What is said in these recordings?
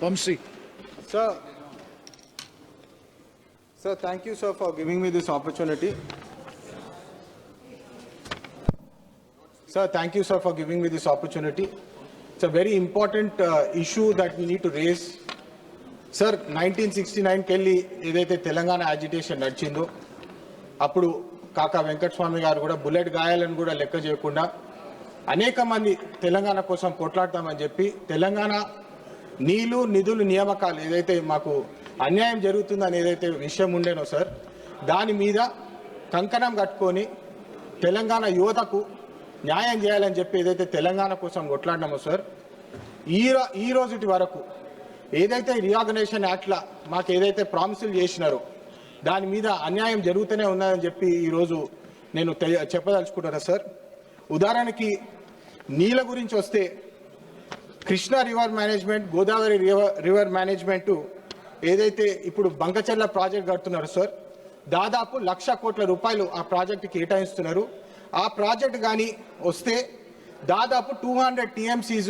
Vamsi. Sir, thank you, sir, for giving me this opportunity. Sir, thank you, sir, for giving me this opportunity. It's a very important issue that we need to raise. Sir, 1969 kelli edaithe Telangana agitation nadichindo appudu Kaka Venkateswamy garu kuda bullet gayaలను kuda lekka cheyakunda అనేక మంది తెలంగాణ కోసం కొట్లాడతామని చెప్పి తెలంగాణ నీళ్లు నిధులు నియామకాలు ఏదైతే మాకు అన్యాయం జరుగుతుందని ఏదైతే విషయం ఉండేనో సార్ దాని మీద కంకణం కట్టుకొని తెలంగాణ యువతకు న్యాయం చేయాలని చెప్పి ఏదైతే తెలంగాణ కోసం కొట్లాడినామో సార్ ఈ రోజుటి వరకు ఏదైతే రీఆర్గనైజేషన్ యాక్ట్లా మాకు ఏదైతే ప్రామిసులు చేసినారో దాని మీద అన్యాయం జరుగుతూనే ఉన్నదని చెప్పి ఈరోజు నేను చెప్పదలుచుకుంటున్నా సార్. ఉదాహరణకి నీళ్ళ గురించి వస్తే Krishna river management Godavari river management ఏదైతే ఇప్పుడు బంకచెర్ల ప్రాజెక్ట్ కడుతున్నారు సార్ దాదాపు 1,00,000 కోట్ల రూపాయలు ఆ ప్రాజెక్ట్ కేటాయిస్తున్నారు. ఆ ప్రాజెక్ట్ కానీ వస్తే దాదాపు 200 TMCs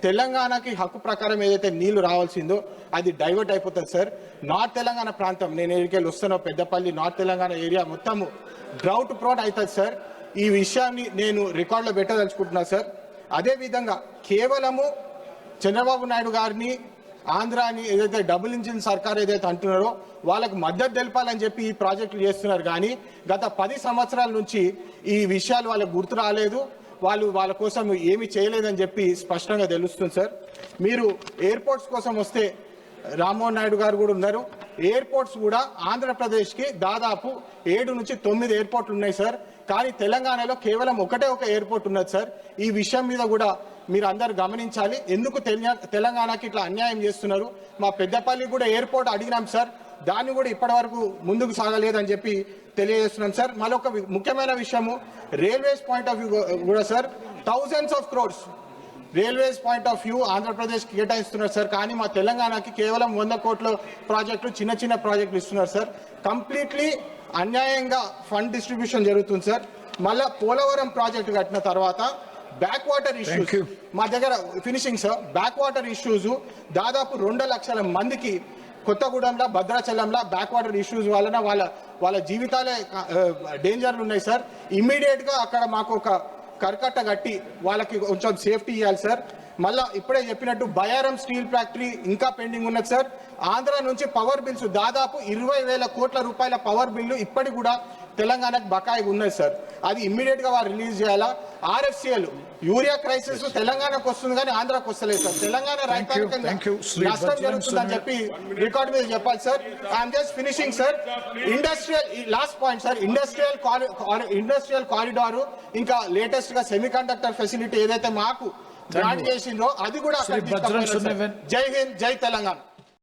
తెలంగాణకి హక్కు ప్రకారం ఏదైతే నీళ్లు రావాల్సిందో అది డైవర్ట్ అయిపోతుంది సార్. నార్త్ తెలంగాణ ప్రాంతం నేను ఎక్కడికి వస్తానో పెద్దపల్లి నార్త్ తెలంగాణ ఏరియా మొత్తము డ్రౌట్ ప్రోన్ అవుతుంది సార్. ఈ విషయాన్ని నేను రికార్డులో పెట్టదలుచుకుంటున్నా సార్. అదేవిధంగా కేవలము చంద్రబాబు నాయుడు గారిని ఆంధ్రాని ఏదైతే డబుల్ ఇంజిన్ సర్కార్ ఏదైతే అంటున్నారో వాళ్ళకు మద్దతు తెలపాలని చెప్పి ఈ ప్రాజెక్టులు చేస్తున్నారు. కానీ గత 10 సంవత్సరాల నుంచి ఈ విషయాలు వాళ్ళకు గుర్తు రాలేదు, వాళ్ళ కోసం ఏమి చేయలేదని చెప్పి స్పష్టంగా తెలుస్తుంది సార్. మీరు ఎయిర్పోర్ట్స్ కోసం వస్తే రామ్మోహన్ నాయుడు గారు కూడా ఉన్నారు. ఎయిర్పోర్ట్స్ కూడా ఆంధ్రప్రదేశ్కి దాదాపు 7 నుంచి 9 ఎయిర్పోర్ట్లు ఉన్నాయి సార్. కానీ తెలంగాణలో కేవలం ఒకటే ఒక ఎయిర్పోర్ట్ ఉన్నది సార్. ఈ విషయం మీద కూడా మీరు అందరు గమనించాలి. ఎందుకు తెలంగాణకి ఇట్లా అన్యాయం చేస్తున్నారు? మా పెద్దపల్లి కూడా ఎయిర్పోర్ట్ అడిగినాం సార్, దాన్ని కూడా ఇప్పటి వరకు ముందుకు సాగలేదని చెప్పి తెలియజేస్తున్నాం సార్. మరొక ముఖ్యమైన విషయము రైల్వేస్ పాయింట్ ఆఫ్ వ్యూ కూడా sir thousands of crores railways point of view ఆంధ్రప్రదేశ్కి కేటాయిస్తున్నారు సార్. కానీ మా తెలంగాణకి కేవలం 100 కోట్ల ప్రాజెక్టులు చిన్న ప్రాజెక్టులు ఇస్తున్నారు సార్. కంప్లీట్లీ అన్యాయంగా ఫండ్ డిస్ట్రిబ్యూషన్ జరుగుతుంది సార్. మళ్ళా పోలవరం ప్రాజెక్టు కట్టిన తర్వాత బ్యాక్ వాటర్ ఇష్యూస్ మా దగ్గర finishing sir. Back water issues దాదాపు 2 లక్షల మందికి కొత్తగూడెంలో భద్రాచలంలో బ్యాక్ వాటర్ ఇష్యూస్ వలన వాళ్ళ జీవితాలే డేంజర్లు ఉన్నాయి సార్. ఇమ్మీడియట్ గా అక్కడ మాకు ఒక కరకట్ట కట్టి వాళ్ళకి కొంచెం సేఫ్టీ ఇవ్వాలి సార్. మళ్ళా ఇప్పుడే చెప్పినట్టు బయారం స్టీల్ ఫ్యాక్టరీ ఇంకా పెండింగ్ ఉన్నది సార్. ఆంధ్ర నుంచి పవర్ బిల్స్ దాదాపు 20,000 కోట్ల రూపాయల పవర్ బిల్లు ఇప్పటికి కూడా తెలంగాణకు బకాయి ఉన్నది సార్. అది ఇమ్మీడియట్ గా వారు రిలీజ్ చేయాలా. RFCL యూరియా క్రైసిస్ తెలంగాణకు వస్తుంది కానీ ఆంధ్రాకు వస్తలేదు సార్. తెలంగాణ రైతాంగం నష్టం జరుగుతుందని చెప్పి రికార్డు మీద చెప్పాలి sir. I'm just finishing sir. Industrial last point sir, industrial corridor ఇంకా లేటెస్ట్ గా సెమీ కండక్టర్ ఫెసిలిటీ ఏదైతే మాకు గ్రాంట్ చేసిందో అది కూడా జై హింద్, జై తెలంగాణ.